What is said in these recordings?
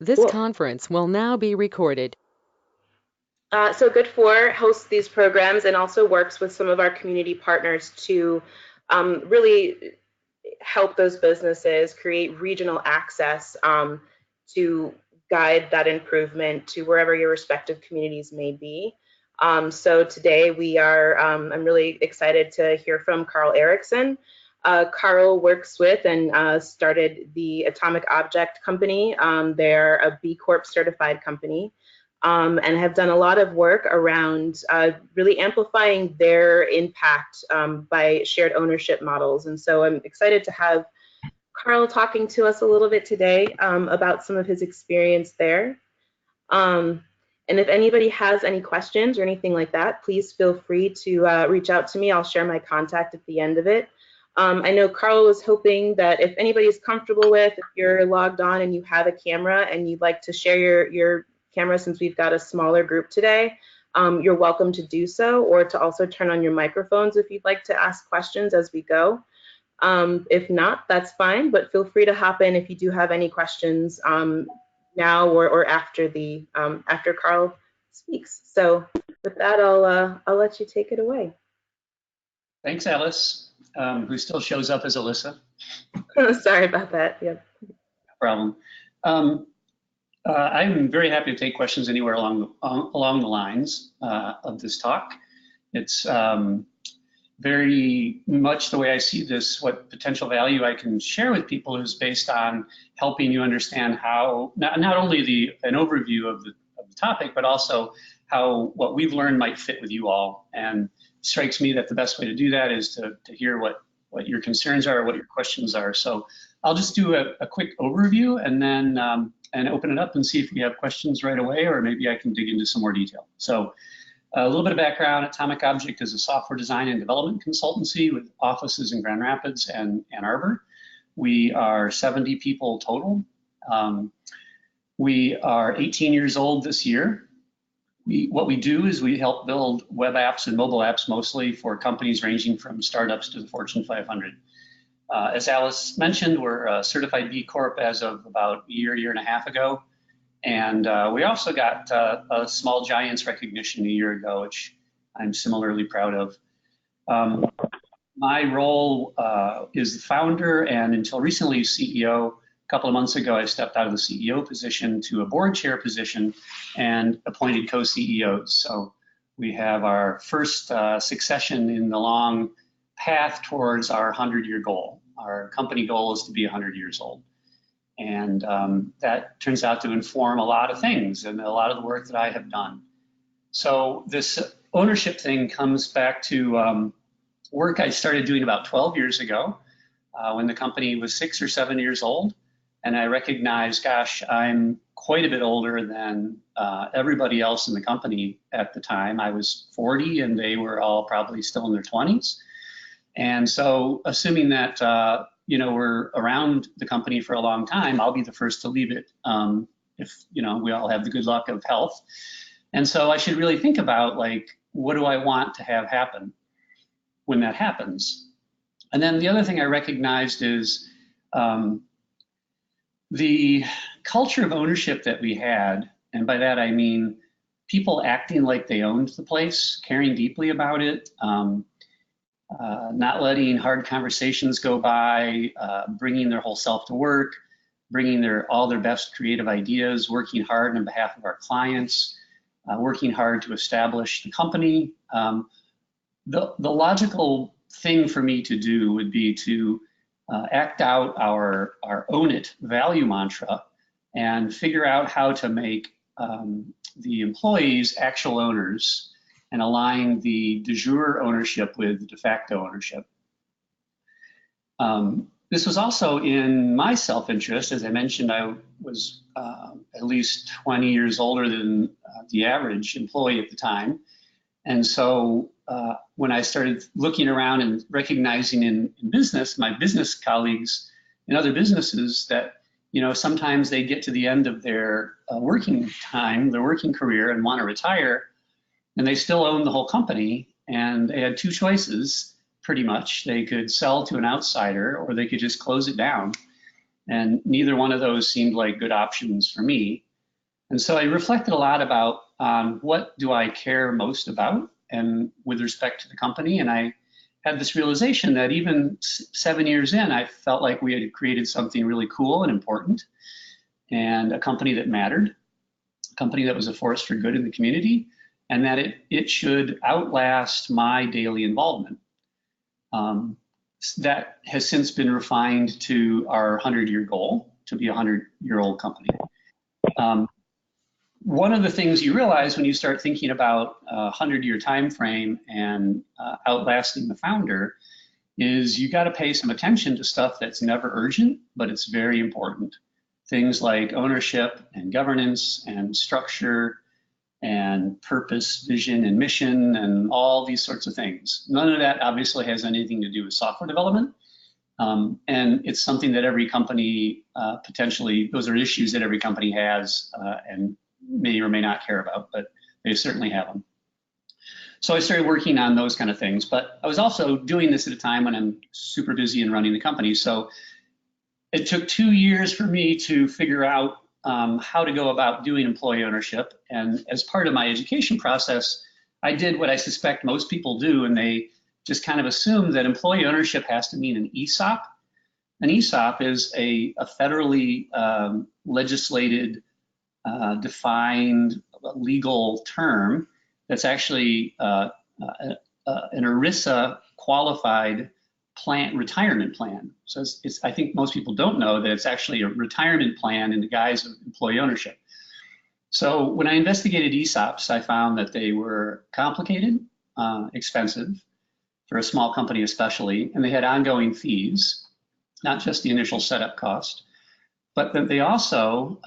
This Cool. conference will now be recorded. So Good For hosts these programs and also works with some of our community partners to really help those businesses create regional access to guide that improvement to wherever your respective communities may be. So today I'm really excited to hear from Carl Erickson. Carl works with and started the Atomic Object Company. They're a B Corp certified company. And have done a lot of work around really amplifying their impact by shared ownership models. And so I'm excited to have Carl talking to us a little bit today about some of his experience there. Um, and if anybody has any questions or anything like that, please feel free to reach out to me. I'll share my contact at the end of it. I know Carl was hoping that if anybody's comfortable with, if you're logged on and you have a camera and you'd like to share your camera since we've got a smaller group today, you're welcome to do so, or to also turn on your microphones if you'd like to ask questions as we go. If not, that's fine, but feel free to hop in if you do have any questions now or after Carl speaks. So with that, I'll let you take it away. Thanks, Alice, who still shows up as Alyssa. Sorry about that. Yep. No problem. I'm very happy to take questions anywhere along the lines of this talk. It's very much the way I see this, what potential value I can share with people is based on helping you understand how, not only an overview of the topic, but also how what we've learned might fit with you all. And it strikes me that the best way to do that is to hear what your concerns are, what your questions are. So I'll just do a quick overview and then and open it up and see if we have questions right away, or maybe I can dig into some more detail. So a little bit of background: Atomic Object is a software design and development consultancy with offices in Grand Rapids and Ann Arbor. We are 70 people total. We are 18 years old this year. What we do is we help build web apps and mobile apps mostly for companies ranging from startups to the Fortune 500. As Alice mentioned, we're a certified B Corp as of about a year and a half ago. And we also got a Small Giants recognition a year ago, which I'm similarly proud of. My role is the founder and until recently CEO. A couple of months ago, I stepped out of the CEO position to a board chair position and appointed co-CEOs. So we have our first succession in the long path towards our 100-year goal. Our company goal is to be 100 years old. And that turns out to inform a lot of things and a lot of the work that I have done. So this ownership thing comes back to work I started doing about 12 years ago when the company was 6 or 7 years old. And I recognized, gosh, I'm quite a bit older than everybody else in the company at the time. I was 40 and they were all probably still in their 20s. And so assuming that we're around the company for a long time, I'll be the first to leave it if we all have the good luck of health. And so I should really think about, like, what do I want to have happen when that happens? And then the other thing I recognized is the culture of ownership that we had, and by that I mean people acting like they owned the place, caring deeply about it, not letting hard conversations go by, bringing their whole self to work, bringing all their best creative ideas, working hard on behalf of our clients, working hard to establish the company. The logical thing for me to do would be to act out our own it value mantra and figure out how to make the employees actual owners and align the de jure ownership with de facto ownership. This was also in my self-interest. As I mentioned, I was at least 20 years older than the average employee at the time. And so when I started looking around and recognizing in business, my business colleagues in other businesses, that sometimes they get to the end of their working time, their working career, and want to retire, and they still own the whole company, and they had two choices, pretty much. They could sell to an outsider, or they could just close it down. And neither one of those seemed like good options for me. And so I reflected a lot about what do I care most about and with respect to the company. And I had this realization that even 7 years in, I felt like we had created something really cool and important, and a company that mattered, a company that was a force for good in the community, and that it should outlast my daily involvement. That has since been refined to our 100-year goal, to be a 100-year-old company. One of the things you realize when you start thinking about a 100-year time frame and outlasting the founder is you got to pay some attention to stuff that's never urgent, but it's very important. Things like ownership and governance and structure and purpose, vision, and mission, and all these sorts of things. None of that obviously has anything to do with software development. And it's something that every company potentially, those are issues that every company has and may or may not care about, but they certainly have them. So I started working on those kind of things, but I was also doing this at a time when I'm super busy and running the company. So it took 2 years for me to figure out how to go about doing employee ownership. And as part of my education process, I did what I suspect most people do, and they just kind of assume that employee ownership has to mean an ESOP. An ESOP is a federally legislated, defined legal term that's actually an ERISA qualified retirement plan. So I think most people don't know that it's actually a retirement plan in the guise of employee ownership. So when I investigated ESOPs, I found that they were complicated, expensive for a small company especially, and they had ongoing fees, not just the initial setup cost, but that they also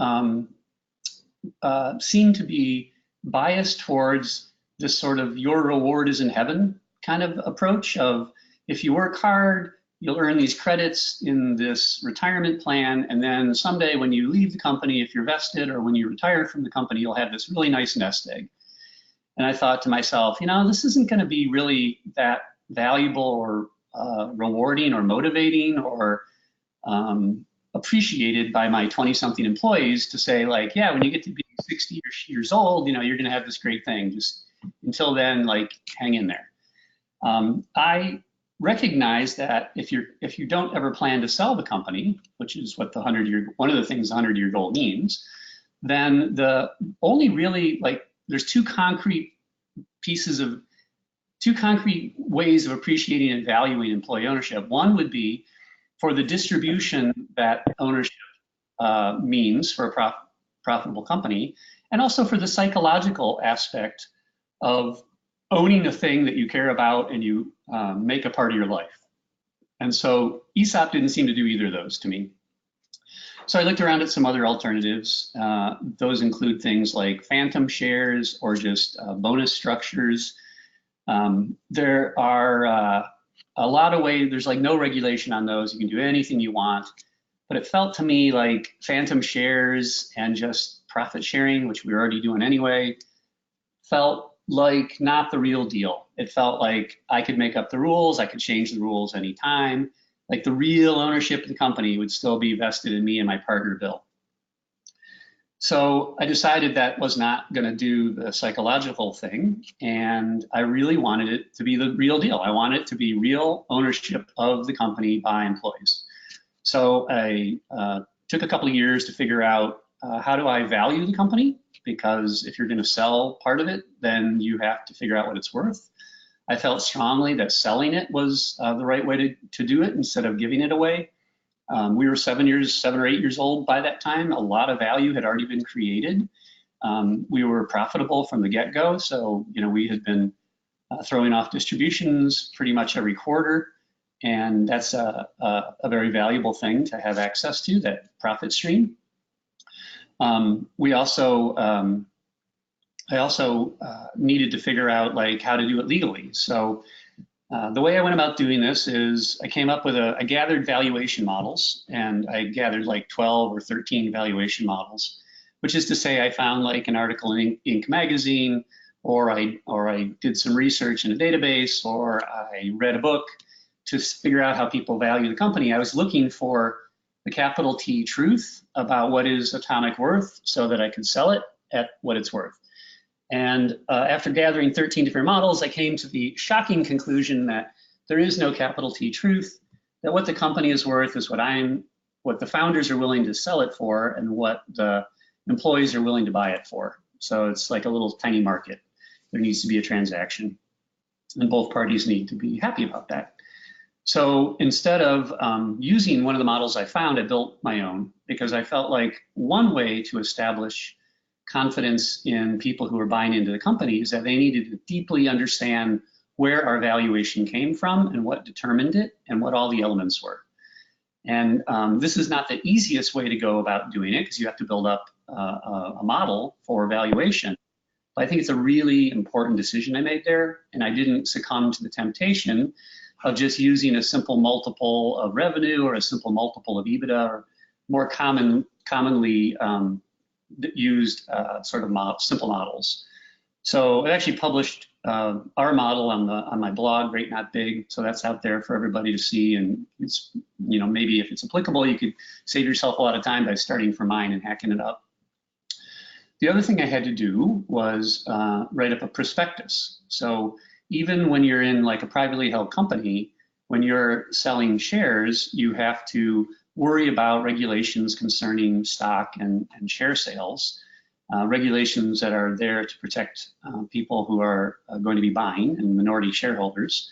seem to be biased towards this sort of your reward is in heaven kind of approach of, if you work hard, you'll earn these credits in this retirement plan, and then someday when you leave the company, if you're vested, or when you retire from the company, you'll have this really nice nest egg. And I thought to myself, you know, this isn't going to be really that valuable or rewarding or motivating or appreciated by my 20-something employees to say, like, yeah, when you get to be 60 years old, you know, you're going to have this great thing. Just until then, like, hang in there. I recognize that if you don't ever plan to sell the company, which is what one of the things the 100-year goal means, then the only really, like, there's two concrete ways of appreciating and valuing employee ownership. One would be for the distribution that ownership means for a profitable company, and also for the psychological aspect of owning a thing that you care about and you make a part of your life. And so ESOP didn't seem to do either of those to me. So I looked around at some other alternatives. Those include things like phantom shares or just bonus structures. There are a lot of ways, there's like no regulation on those. You can do anything you want. But it felt to me like phantom shares and just profit sharing, which we were already doing anyway, felt like not the real deal. It felt like I could make up the rules, I could change the rules anytime. Like the real ownership of the company would still be vested in me and my partner, Bill. So I decided that was not going to do the psychological thing, and I really wanted it to be the real deal. I wanted it to be real ownership of the company by employees. So I took a couple of years to figure out how do I value the company, because if you're going to sell part of it, then you have to figure out what it's worth. I felt strongly that selling it was the right way to do it instead of giving it away. We were 7 or 8 years old by that time. A lot of value had already been created. We were profitable from the get-go, so you know we had been throwing off distributions pretty much every quarter, and that's a very valuable thing to have access to, that profit stream. I also needed to figure out like how to do it legally. So the way I went about doing this is I came up with I gathered valuation models, and I gathered like 12 or 13 valuation models, which is to say I found like an article in Inc. magazine, or I did some research in a database, or I read a book to figure out how people value the company. I was looking for the capital T truth about what is atomic worth so that I could sell it at what it's worth. And after gathering 13 different models, I came to the shocking conclusion that there is no capital T truth, that what the company is worth is what the founders are willing to sell it for and what the employees are willing to buy it for. So it's like a little tiny market. There needs to be a transaction, and both parties need to be happy about that. So instead of using one of the models I found, I built my own, because I felt like one way to establish confidence in people who are buying into the company is that they needed to deeply understand where our valuation came from and what determined it and what all the elements were. And this is not the easiest way to go about doing it, because you have to build up a model for valuation. But I think it's a really important decision I made there, and I didn't succumb to the temptation of just using a simple multiple of revenue or a simple multiple of EBITDA, or more commonly used sort of simple models. So I actually published our model on my blog, Great Not Big. So that's out there for everybody to see. And it's, maybe if it's applicable, you could save yourself a lot of time by starting from mine and hacking it up. The other thing I had to do was write up a prospectus. So even when you're in like a privately held company, when you're selling shares, you have to worry about regulations concerning stock and share sales. Regulations that are there to protect people who are going to be buying and minority shareholders.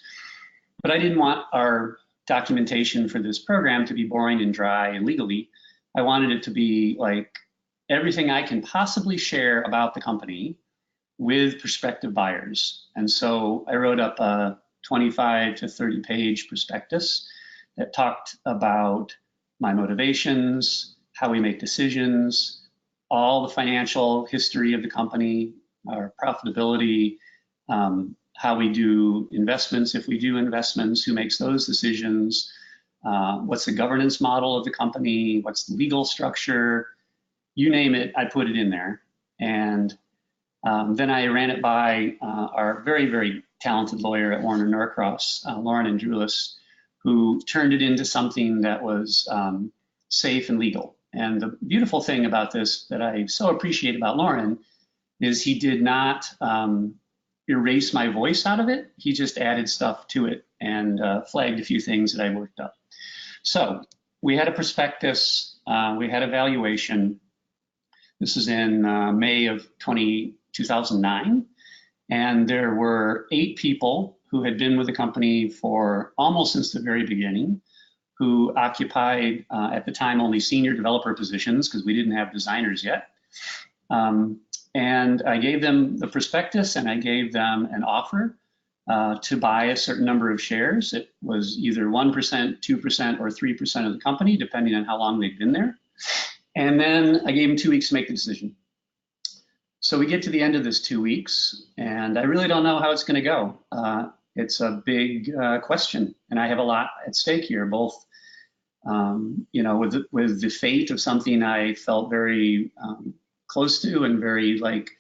But I didn't want our documentation for this program to be boring and dry and legally. I wanted it to be like everything I can possibly share about the company with prospective buyers. And so I wrote up a 25 to 30 page prospectus that talked about my motivations, how we make decisions, all the financial history of the company, our profitability, how we do investments, if we do investments, who makes those decisions, what's the governance model of the company, what's the legal structure, you name it, I put it in there. And then I ran it by our very, very talented lawyer at Warner Norcross, Lauren Andrulis, who turned it into something that was safe and legal. And the beautiful thing about this that I so appreciate about Lauren is he did not erase my voice out of it. He just added stuff to it and flagged a few things that I worked up. So we had a prospectus, we had a valuation. This is in May of 2009. And there were 8 people who had been with the company for almost since the very beginning, who occupied, at the time, only senior developer positions, because we didn't have designers yet. And I gave them the prospectus, and I gave them an offer to buy a certain number of shares. It was either 1%, 2%, or 3% of the company, depending on how long they'd been there. And then I gave them 2 weeks to make the decision. So we get to the end of this 2 weeks, and I really don't know how it's going to go. It's a big question, and I have a lot at stake here, both with the fate of something I felt very close to and very like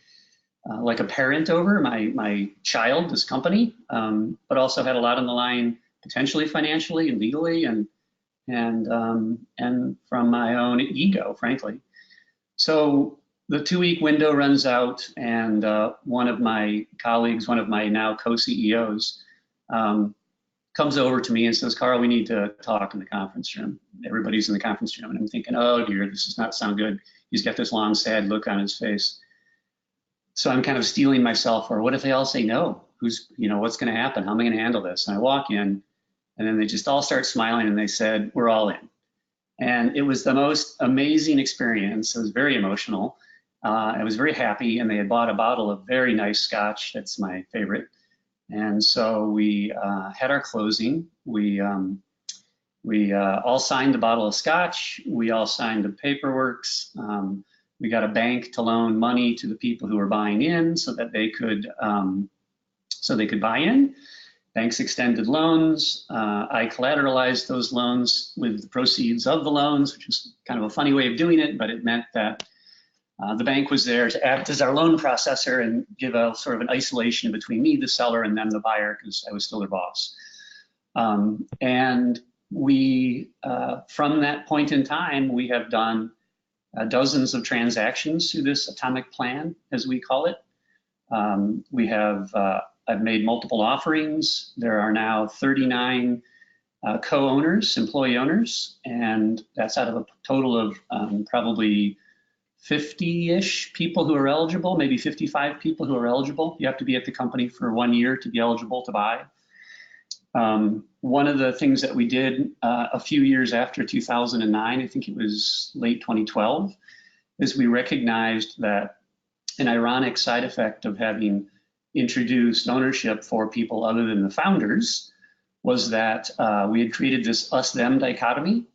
a parent over, my child, this company, but also had a lot on the line potentially financially and legally and from my own ego, frankly. So the 2-week window runs out, and one of my colleagues, one of my now co-CEOs, comes over to me and says, "Carl, we need to talk in the conference room." Everybody's in the conference room, and I'm thinking, oh dear, this does not sound good. He's got this long, sad look on his face. So I'm kind of steeling myself, or what if they all say no? What's going to happen? How am I going to handle this? And I walk in, and then they just all start smiling, and they said, "We're all in." And it was the most amazing experience. It was very emotional. I was very happy, and they had bought a bottle of very nice scotch. That's my favorite. And so we had our closing. We all signed the bottle of scotch. We all signed the paperwork. We got a bank to loan money to the people who were buying in so that they could buy in. Banks extended loans. I collateralized those loans with the proceeds of the loans, which was kind of a funny way of doing it, but it meant that the bank was there to act as our loan processor and give a sort of an isolation between me, the seller, and them, the buyer, because I was still their boss. And From that point in time, we have done dozens of transactions through this atomic plan, as we call it. I've made multiple offerings. There are now 39 co-owners, employee owners, and that's out of a total of probably 50-ish people who are eligible, maybe 55 people who are eligible. You have to be at the company for 1 year to be eligible to buy. One of the things that we did a few years after 2009, I think it was late 2012, is we recognized that an ironic side effect of having introduced ownership for people other than the founders was that we had created this us-them dichotomy.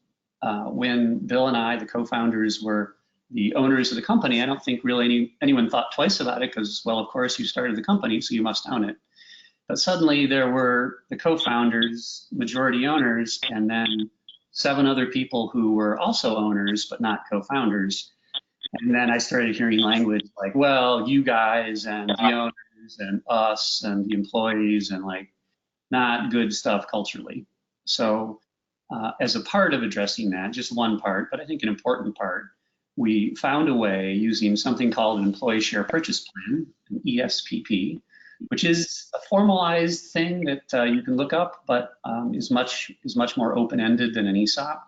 When Bill and I, the co-founders, were the owners of the company, I don't think really anyone thought twice about it because, well, of course, you started the company, so you must own it. But suddenly there were the co-founders, majority owners, and then 7 other people who were also owners but not co-founders. And then I started hearing language like, well, you guys and the owners and us and the employees, and like not good stuff culturally. So as a part of addressing that, just one part, but I think an important part, we found a way using something called an employee share purchase plan, an ESPP, which is a formalized thing that you can look up, but is much more open-ended than an ESOP.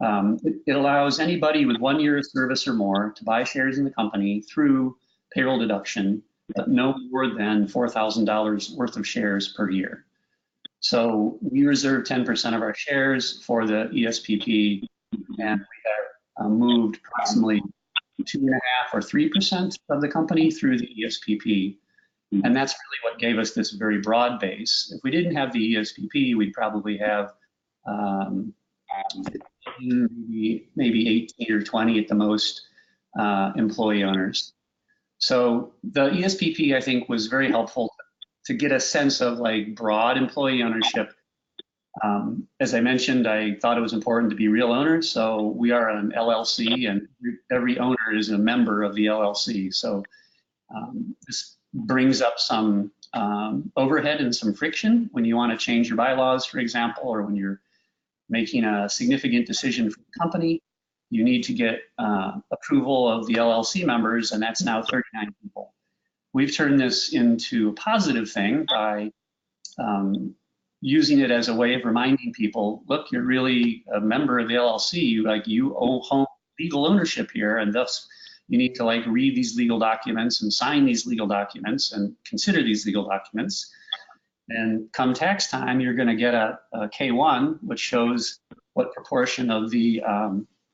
It allows anybody with 1 year of service or more to buy shares in the company through payroll deduction, but no more than $4,000 worth of shares per year. So we reserve 10% of our shares for the ESPP, and we have moved approximately 2.5 or 3% of the company through the ESPP. And that's really what gave us this very broad base. If we didn't have the ESPP, we'd probably have maybe 18 or 20 at the most employee owners. So the ESPP, I think, was very helpful to get a sense of like broad employee ownership. As I mentioned, I thought it was important to be real owners. So we are an LLC, and every owner is a member of the LLC. So this brings up some overhead and some friction when you want to change your bylaws, for example, or when you're making a significant decision for the company. You need to get approval of the LLC members, and that's now 39 people. We've turned this into a positive thing by using it as a way of reminding people, look, you're really a member of the LLC, like you own legal ownership here, and thus you need to like read these legal documents and sign these legal documents and consider these legal documents. And come tax time, you're going to get a K1, which shows what proportion of the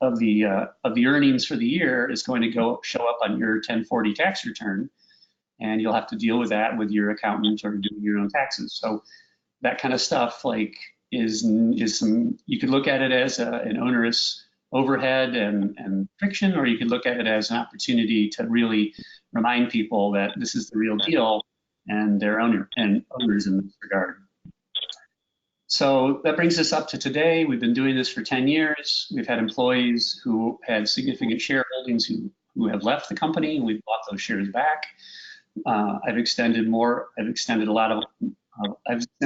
earnings for the year is going to show up on your 1040 tax return, and you'll have to deal with that with your accountant or doing your own taxes. So that kind of stuff like is some, you could look at it as an onerous overhead and friction, or you could look at it as an opportunity to really remind people that this is the real deal and they're owners in this regard. So that brings us up to today. We've been doing this for 10 years. We've had employees who had significant shareholdings who have left the company, and we've bought those shares back. I've extended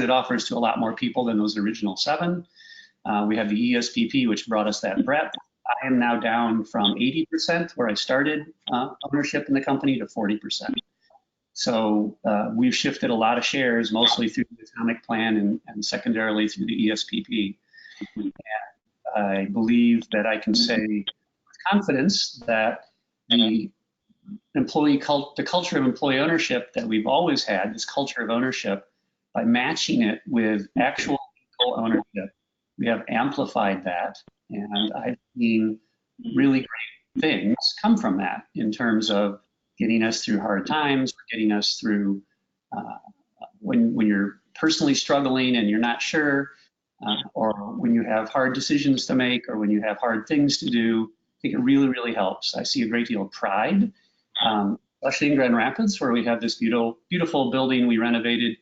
offers to a lot more people than those original 7. We have the ESPP, which brought us that breadth. I am now down from 80%, where I started ownership in the company, to 40%. So we've shifted a lot of shares, mostly through the atomic plan and secondarily through the ESPP. And I believe that I can say with confidence that the culture of employee ownership that we've always had, this culture of ownership, by matching it with actual legal ownership, we have amplified that. And I've seen really great things come from that in terms of getting us through hard times, getting us through when you're personally struggling and you're not sure, or when you have hard decisions to make, or when you have hard things to do. I think it really, really helps. I see a great deal of pride, especially in Grand Rapids, where we have this beautiful building we renovated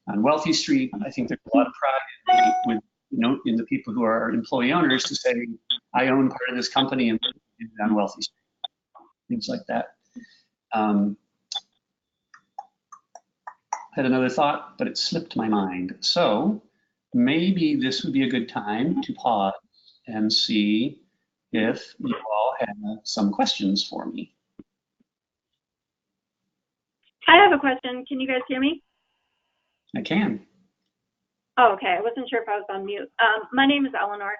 on Wealthy Street. I think there's a lot of pride in the people who are employee owners to say, I own part of this company and on Wealthy Street, things like that. Had another thought, but it slipped my mind. So maybe this would be a good time to pause and see if you all have some questions for me. I have a question. Can you guys hear me? I can. Oh, okay. I wasn't sure if I was on mute. My name is Eleanor.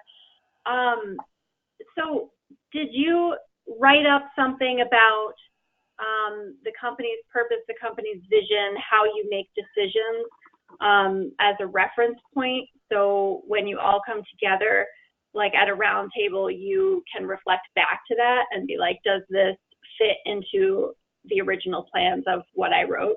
So did you write up something about the company's purpose, the company's vision, how you make decisions as a reference point? So when you all come together, like at a round table, you can reflect back to that and be like, does this fit into the original plans of what I wrote?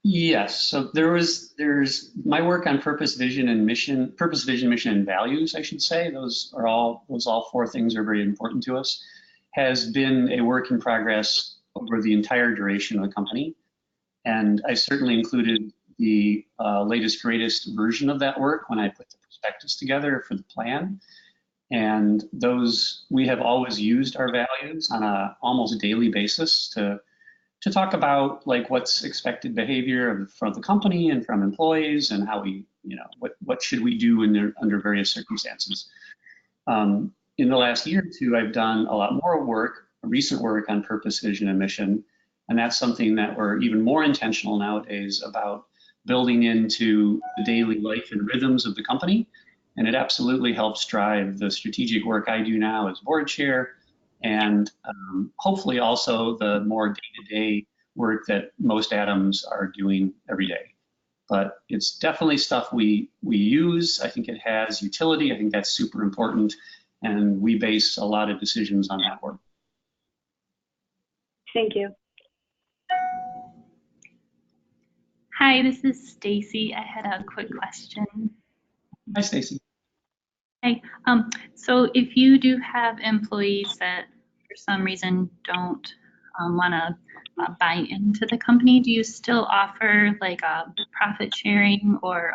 Yes, so there's my work on purpose, vision, mission, and values, I should say. Those all four things are very important to us. Has been a work in progress over the entire duration of the company. And I certainly included the latest, greatest version of that work when I put the prospectus together for the plan. And those, we have always used our values on a almost daily basis to talk about like what's expected behavior from the company and from employees, and how we, what should we do under various circumstances. In the last year or two, I've done a lot more work, recent work on purpose, vision, and mission. And that's something that we're even more intentional nowadays about building into the daily life and rhythms of the company. And it absolutely helps drive the strategic work I do now as board chair, and hopefully also the more day-to-day work that most Adams are doing every day. But it's definitely stuff we use. I think it has utility. I think that's super important. And we base a lot of decisions on that work. Thank you. Hi, this is Stacy. I had a quick question. Hi, Stacy. Hey, so if you do have employees that for some reason don't want to buy into the company, do you still offer like a profit sharing or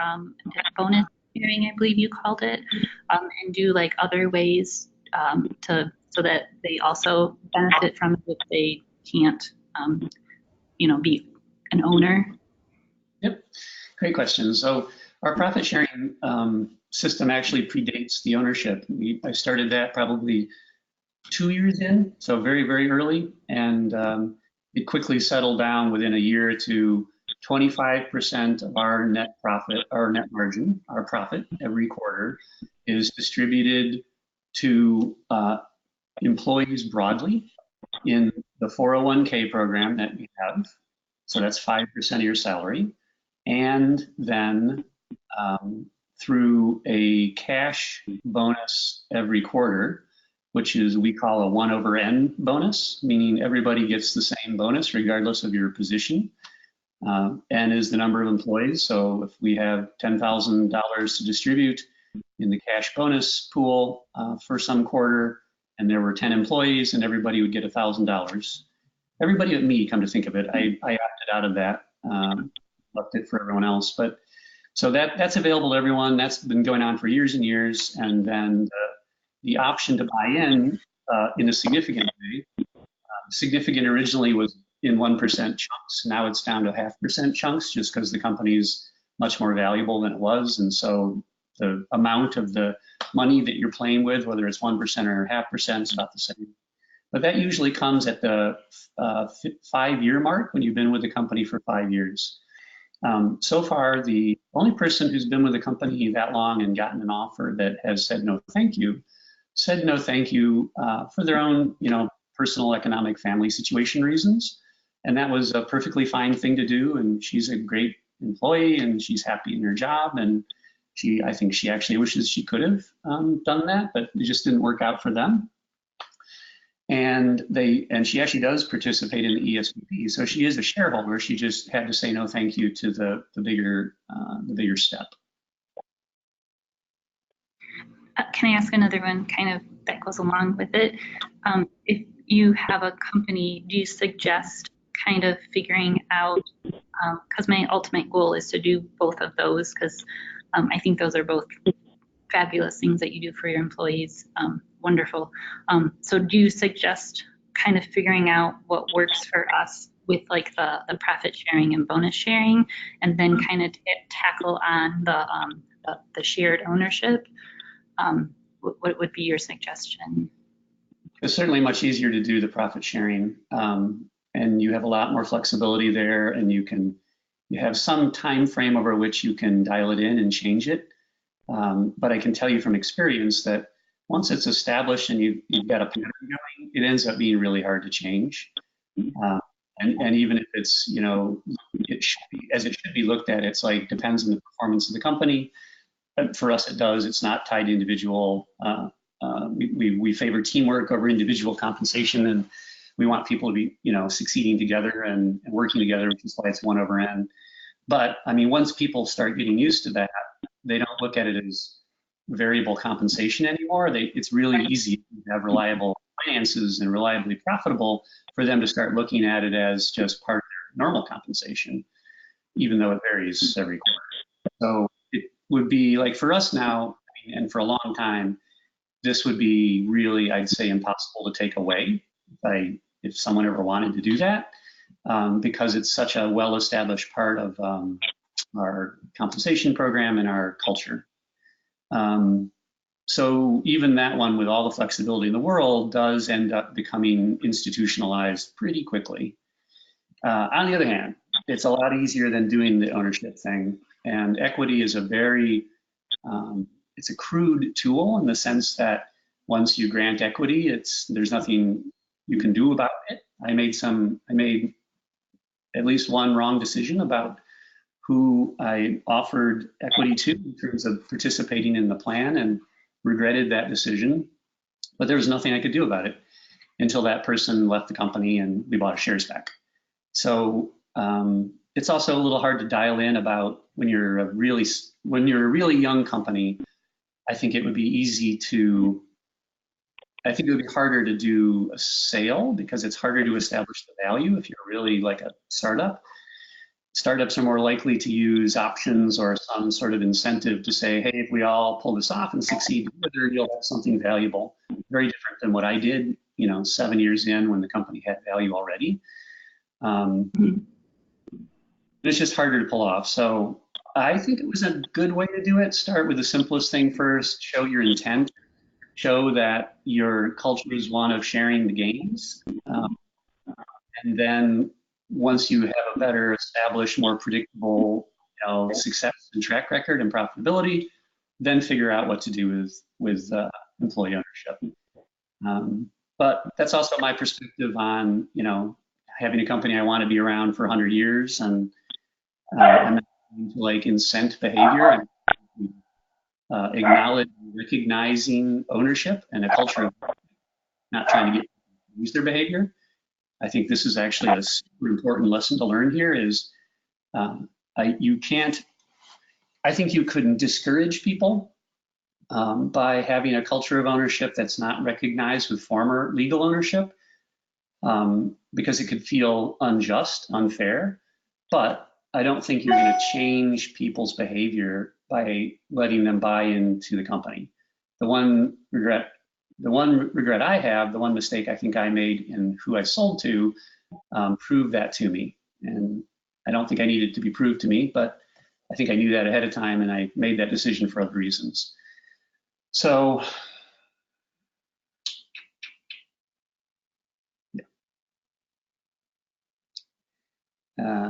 bonus sharing, I believe you called it, and do like other ways so that they also benefit from it if they can't, be an owner? Yep, great question. So our profit sharing system actually predates the ownership. I started that probably 2 years in, so very, very early, and it quickly settled down within a year to 25% of our net profit, our net margin, our profit every quarter is distributed to employees broadly in the 401k program that we have. So that's 5% of your salary. And then through a cash bonus every quarter, which is we call a 1/n bonus, meaning everybody gets the same bonus regardless of your position. N is the number of employees. So if we have $10,000 to distribute in the cash bonus pool for some quarter, and there were 10 employees, and everybody would get $1,000. Everybody but me, come to think of it, I opted out of that, left it for everyone else. But so that's available to everyone. That's been going on for years and years. And then the option to buy in a significant way. Significant originally was in 1% chunks. Now it's down to 0.5% chunks, just because the company's much more valuable than it was. And so the amount of the money that you're playing with, whether it's 1% or 0.5%, is about the same. But that usually comes at the 5-year mark, when you've been with the company for 5 years. So far, the only person who's been with the company that long and gotten an offer that has said no thank you, said no thank you for their own, personal, economic, family situation reasons. And that was a perfectly fine thing to do. And she's a great employee, and she's happy in her job. And I think she actually wishes she could have done that, but it just didn't work out for them. And she actually does participate in the ESPP, so she is a shareholder. She just had to say no thank you to the bigger step. Can I ask another one kind of that goes along with it? If you have a company, do you suggest kind of figuring out, because my ultimate goal is to do both of those, because I think those are both fabulous things that you do for your employees. Wonderful. So do you suggest kind of figuring out what works for us with like the profit sharing and bonus sharing, and then kind of tackle on the shared ownership. What would be your suggestion? It's certainly much easier to do the profit sharing, and you have a lot more flexibility there, and you have some time frame over which you can dial it in and change it. But I can tell you from experience that once it's established and you've got a pattern going, it ends up being really hard to change. And even if it's, you know, it should be looked at, it's like depends on the performance of the company. But for us, it does. It's not tied to individual. We favor teamwork over individual compensation, and we want people to be, you know, succeeding together and working together, which is why it's 1/n. But I mean, once people start getting used to that, they don't look at it as variable compensation anymore. It's really easy to have reliable finances and reliably profitable for them to start looking at it as just part of their normal compensation, even though it varies every quarter. So it would be like for us now, and for a long time, this would be really, I'd say, impossible to take away if someone ever wanted to do that, because it's such a well-established part of our compensation program and our culture. So even that one, with all the flexibility in the world, does end up becoming institutionalized pretty quickly. On the other hand, it's a lot easier than doing the ownership thing. And equity is it's a crude tool in the sense that once you grant equity, there's nothing you can do about it. I made at least one wrong decision about who I offered equity to in terms of participating in the plan, and regretted that decision. But there was nothing I could do about it until that person left the company and we bought shares back. So it's also a little hard to dial in about when you're a really young company. I think it would be harder to do a sale because it's harder to establish the value if you're really like a startup. Startups are more likely to use options or some sort of incentive to say, hey, if we all pull this off and succeed together, you'll have something valuable. Very different than what I did, 7 years in when the company had value already. It's just harder to pull off. So I think it was a good way to do it. Start with the simplest thing first, show your intent, show that your culture is one of sharing the gains. And then once you have a better established, more predictable success and track record and profitability, then figure out what to do with employee ownership. But that's also my perspective on having a company I want to be around for 100 years, and I'm not going to like incent behavior and acknowledge recognizing ownership and a culture of not trying to use their behavior. I think this is actually a super important lesson to learn here is I think you couldn't discourage people by having a culture of ownership that's not recognized with former legal ownership, because it could feel unjust, unfair. But I don't think you're going to change people's behavior by letting them buy into the company. The one regret I have, the one mistake I think I made in who I sold to, proved that to me. And I don't think I needed to be proved to me, but I think I knew that ahead of time, and I made that decision for other reasons. So,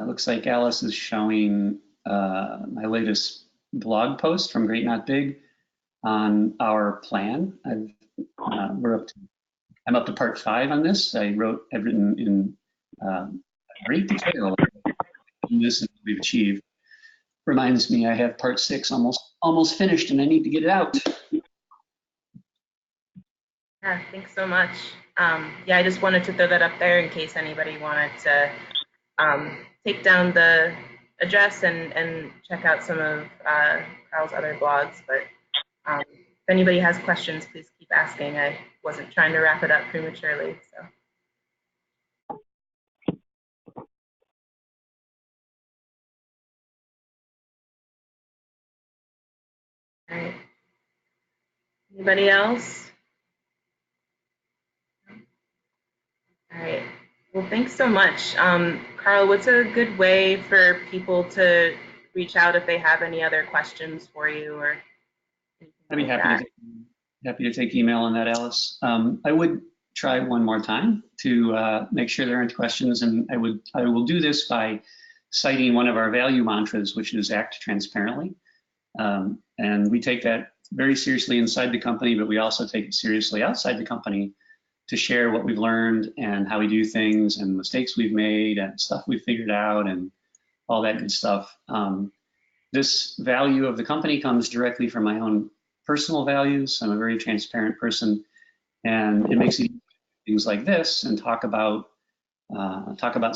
looks like Alice is showing my latest blog post from Great Not Big on our plan. I'm up to part 5 on this. I've written in great detail in this and we've achieved. Reminds me I have part 6 almost finished and I need to get it out. Yeah, thanks so much. I just wanted to throw that up there in case anybody wanted to take down the address and check out some of Carl's other blogs. But if anybody has questions, please keep asking. I wasn't trying to wrap it up prematurely. So. All right. Anybody else? All right. Well, thanks so much. Carl, what's a good way for people to reach out if they have any other questions for you or I'd be like happy to take email on that, Alice. I would try one more time to make sure there aren't questions, and I will do this by citing one of our value mantras, which is act transparently. And we take that very seriously inside the company, but we also take it seriously outside the company to share what we've learned and how we do things and mistakes we've made and stuff we've figured out and all that good stuff. This value of the company comes directly from my own personal values. I'm a very transparent person, and it makes it easy to do things like this and talk about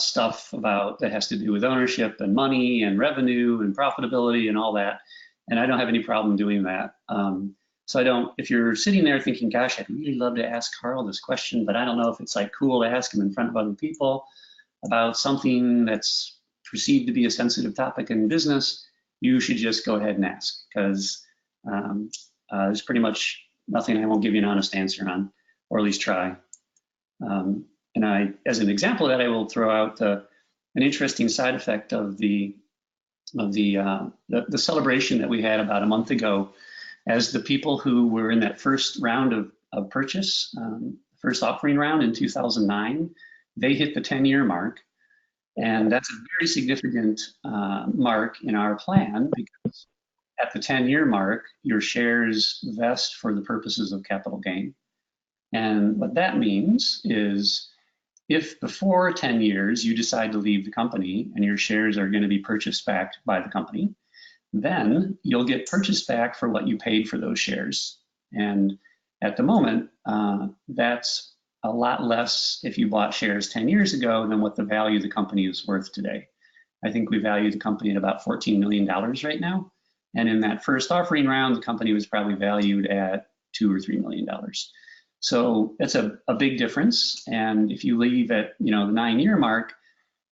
stuff that has to do with ownership and money and revenue and profitability and all that. And I don't have any problem doing that. So I don't, if you're sitting there thinking, gosh, I'd really love to ask Carl this question, but I don't know if it's like cool to ask him in front of other people about something that's perceived to be a sensitive topic in business, you should just go ahead and ask, because there's pretty much nothing I won't give you an honest answer on, or at least try. And as an example of that, I will throw out an interesting side effect of the celebration that we had about a month ago. As the people who were in that first round of purchase, first offering round in 2009, they hit the 10-year mark. And that's a very significant mark in our plan, because at the 10-year mark, your shares vest for the purposes of capital gain. And what that means is, if before 10 years you decide to leave the company and your shares are going to be purchased back by the company, then you'll get purchased back for what you paid for those shares. And at the moment, that's a lot less if you bought shares 10 years ago than what the value of the company is worth today. I think we value the company at about $14 million right now. And in that first offering round, the company was probably valued at $2 or $3 million. So that's a big difference. And if you leave at the 9-year mark,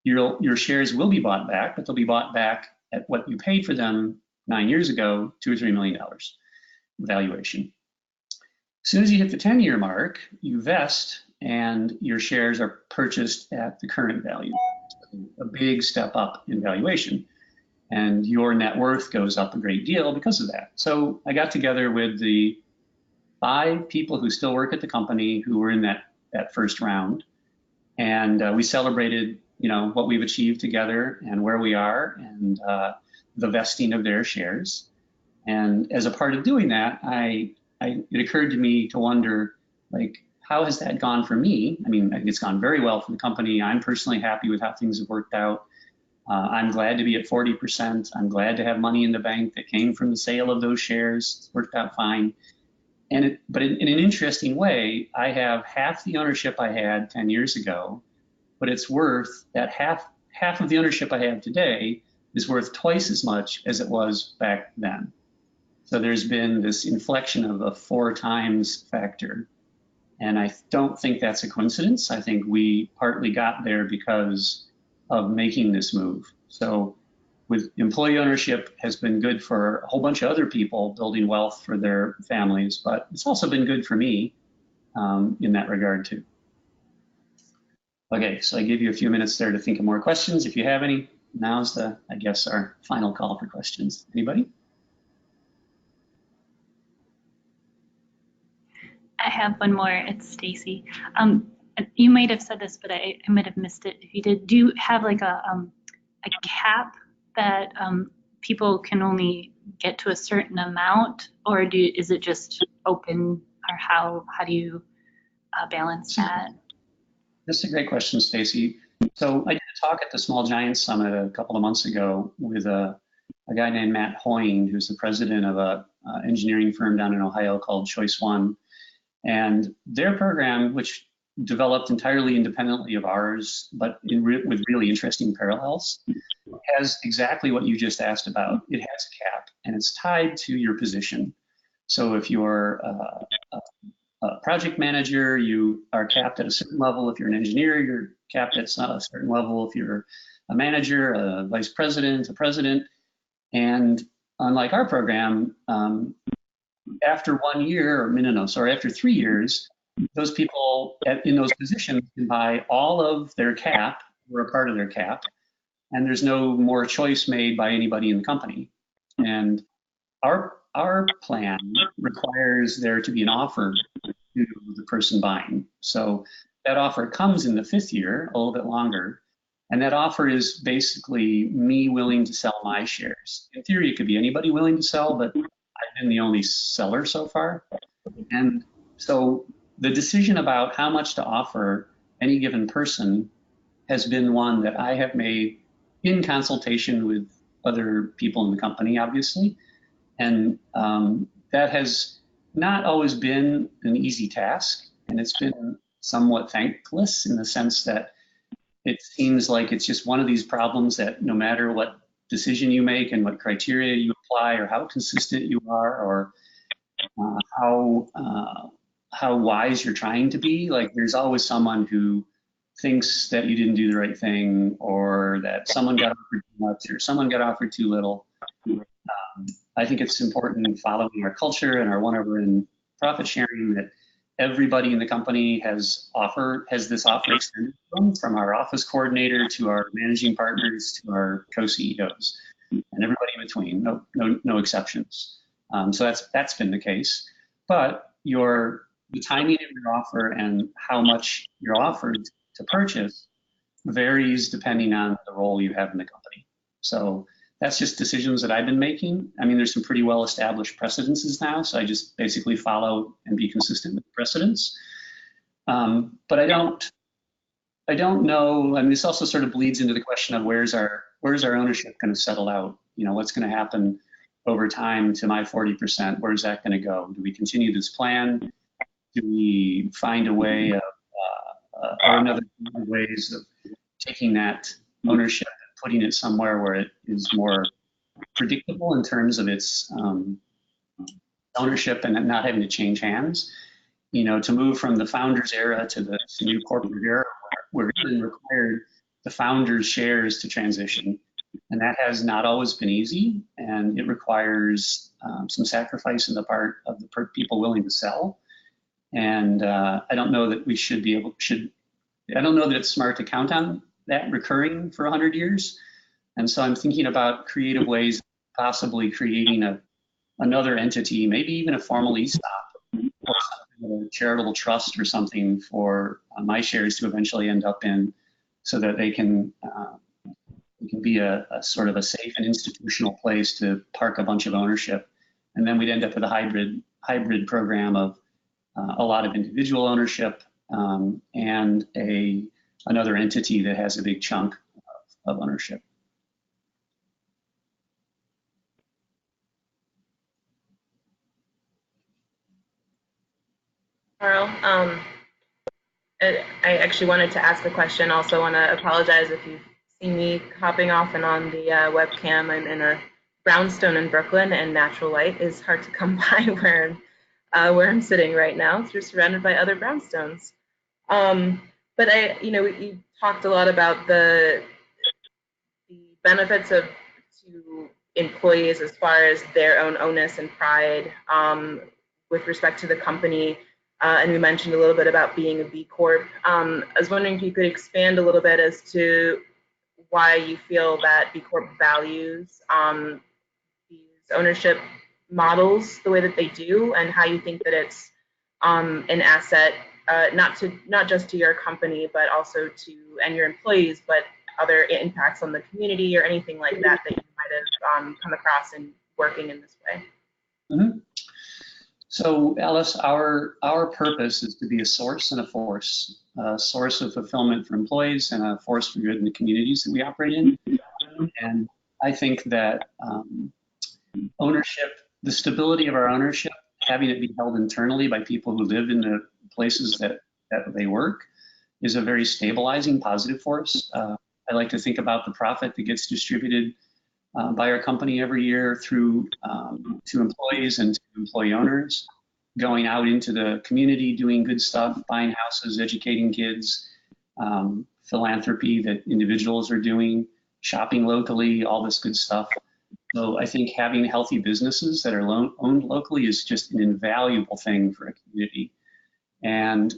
your shares will be bought back, but they'll be bought back at what you paid for them 9 years ago, $2 or $3 million valuation. As soon as you hit the 10-year mark, you vest and your shares are purchased at the current value. So a big step up in valuation. And your net worth goes up a great deal because of that. So I got together with the 5 people who still work at the company who were in that first round. And we celebrated what we've achieved together and where we are and the vesting of their shares. And as a part of doing that, it occurred to me to wonder, like, how has that gone for me? I mean, it's gone very well for the company. I'm personally happy with how things have worked out. I'm glad to be at 40%. I'm glad to have money in the bank that came from the sale of those shares. It's worked out fine. But in an interesting way, I have half the ownership I had 10 years ago, but it's worth that half of the ownership I have today is worth twice as much as it was back then. So there's been this inflection of a 4 times factor. And I don't think that's a coincidence. I think we partly got there because of making this move. So with employee ownership has been good for a whole bunch of other people building wealth for their families, but it's also been good for me in that regard too. Okay, so I gave you a few minutes there to think of more questions. If you have any, now's I guess, our final call for questions. Anybody? I have one more. It's Stacy. You might have said this, but I might have missed it. If you did, do you have like a cap that people can only get to a certain amount, or is it just open, or how do you balance that? That's a great question, Stacy. So I did a talk at the Small Giants Summit a couple of months ago with a guy named Matt Hoying, who's the president of a engineering firm down in Ohio called Choice One. And their program, which developed entirely independently of ours, but with really interesting parallels, has exactly what you just asked about. It has a cap, and it's tied to your position. So if you're a project manager, you are capped at a certain level. If you're an engineer, you're capped at a certain level. If you're a manager, a vice president, a president. And unlike our program, after 1 year, after 3 years, those people in those positions can buy all of their cap or a part of their cap, and there's no more choice made by anybody in the company. And our plan requires there to be an offer to the person buying. So that offer comes in the 5th year, a little bit longer, and that offer is basically me willing to sell my shares. In theory, it could be anybody willing to sell, but I've been the only seller so far. And so the decision about how much to offer any given person has been one that I have made in consultation with other people in the company, obviously. And that has not always been an easy task, and it's been somewhat thankless in the sense that it seems like it's just one of these problems that no matter what decision you make and what criteria you apply or how consistent you are or how wise you're trying to be, like there's always someone who thinks that you didn't do the right thing, or that someone got offered too much or someone got offered too little. I think it's important following our culture and our one-over in profit sharing that everybody in the company has this offer extended from our office coordinator to our managing partners to our co-CEOs and everybody in between, no exceptions. So that's been the case. But the timing of your offer and how much you're offered to purchase varies depending on the role you have in the company. So that's just decisions that I've been making. I mean, there's some pretty well-established precedences now, so I just basically follow and be consistent with the precedents. But I don't know. I mean, this also sort of bleeds into the question of where's our ownership going to settle out? You know, what's going to happen over time to my 40%? Where's that going to go? Do we continue this plan? Do we find a way of or another ways of taking that ownership and putting it somewhere where it is more predictable in terms of its ownership and not having to change hands? You know, to move from the founders era to the new corporate era where it required the founders' shares to transition. And that has not always been easy, and it requires some sacrifice on the part of the people willing to sell. And I don't know that we I don't know that it's smart to count on that recurring for 100 years. And so I'm thinking about creative ways, possibly creating another entity, maybe even a formal ESOP or a charitable trust or something for my shares to eventually end up in, so that they can be a sort of a safe and institutional place to park a bunch of ownership. And then we'd end up with a hybrid program of a lot of individual ownership and another entity that has a big chunk of ownership. Carl, I actually wanted to ask a question. Also want to apologize if you've seen me hopping off and on the webcam. I'm in a brownstone in Brooklyn, and natural light is hard to come by where I'm sitting right now. We're surrounded by other brownstones. But you talked a lot about the benefits to employees as far as their own onus and pride with respect to the company. And we mentioned a little bit about being a B Corp. I was wondering if you could expand a little bit as to why you feel that B Corp values these ownership models the way that they do, and how you think that it's an asset, not just to your company, but also and your employees, but other impacts on the community or anything like that you might have come across in working in this way. Mm-hmm. So, Alice, our purpose is to be a source and a force, a source of fulfillment for employees and a force for good in the communities that we operate in. And I think that ownership, the stability of our ownership, having it be held internally by people who live in the places that they work, is a very stabilizing, positive force. I like to think about the profit that gets distributed by our company every year through to employees and to employee owners, going out into the community, doing good stuff, buying houses, educating kids, philanthropy that individuals are doing, shopping locally, all this good stuff. So I think having healthy businesses that are owned locally is just an invaluable thing for a community. And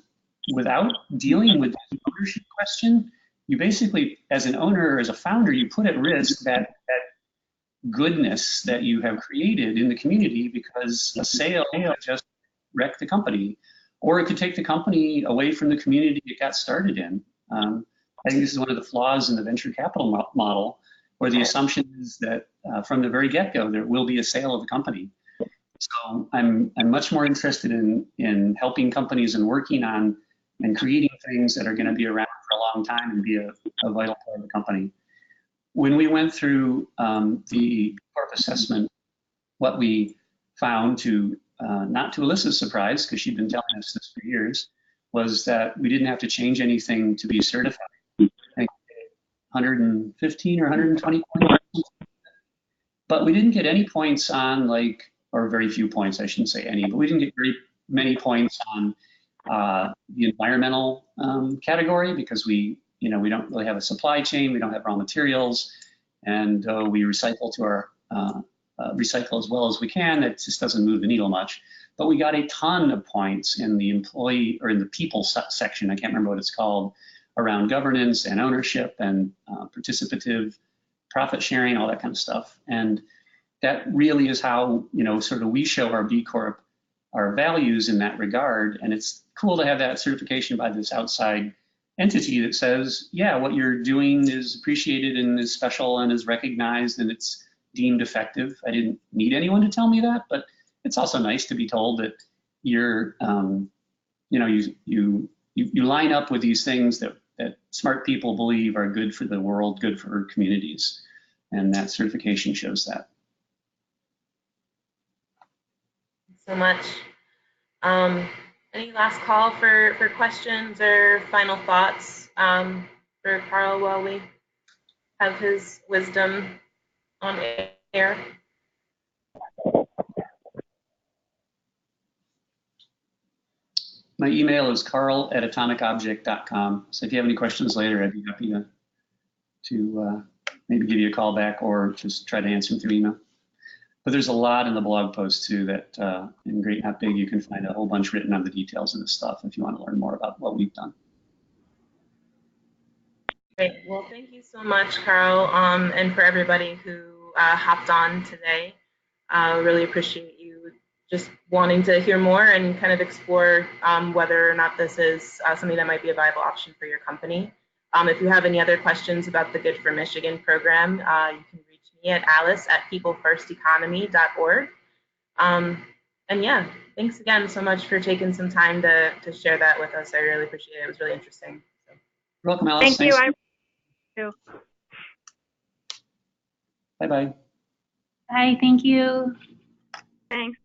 without dealing with the ownership question, you basically, as an owner, as a founder, you put at risk that goodness that you have created in the community, because a sale could just wreck the company, or it could take the company away from the community it got started in. I think this is one of the flaws in the venture capital model, where the assumption is that from the very get-go there will be a sale of the company. So I'm much more interested in helping companies and working on and creating things that are going to be around for a long time and be a vital part of the company. When we went through the corp assessment, what we found, to not to Alyssa's surprise, because she'd been telling us this for years, was that we didn't have to change anything to be certified. I think 115 or 120 points. But we didn't get any points on, like, or very few points, I shouldn't say any, but we didn't get very many points on the environmental category, because we don't really have a supply chain, we don't have raw materials, and we recycle to our recycle as well as we can. It just doesn't move the needle much. But we got a ton of points in the employee, or in the people section, I can't remember what it's called, around governance and ownership and participative profit sharing, all that kind of stuff. And that really is how, sort of we show our B Corp our values in that regard. And it's cool to have that certification by this outside entity that says, yeah, what you're doing is appreciated and is special and is recognized and it's deemed effective. I didn't need anyone to tell me that, but it's also nice to be told that you're, you line up with these things that smart people believe are good for the world, good for communities. And that certification shows that. So much. Any last call for questions or final thoughts for Carl while we have his wisdom on air? My email is carl@atomicobject.com. So if you have any questions later, I'd be happy to maybe give you a call back or just try to answer them through email. But there's a lot in the blog post too that in Great Not Big, you can find a whole bunch written on the details of this stuff if you want to learn more about what we've done. Great. Well, thank you so much, Carl, and for everybody who hopped on today. Really appreciate you just wanting to hear more and kind of explore whether or not this is something that might be a viable option for your company. If you have any other questions about the Good for Michigan program, you can reach me at alice@peoplefirsteconomy.org. And yeah, thanks again so much for taking some time to share that with us. I really appreciate it. It was really interesting. So. You're welcome, Alice. Thank you. Bye-bye. Bye, thank you. Thanks.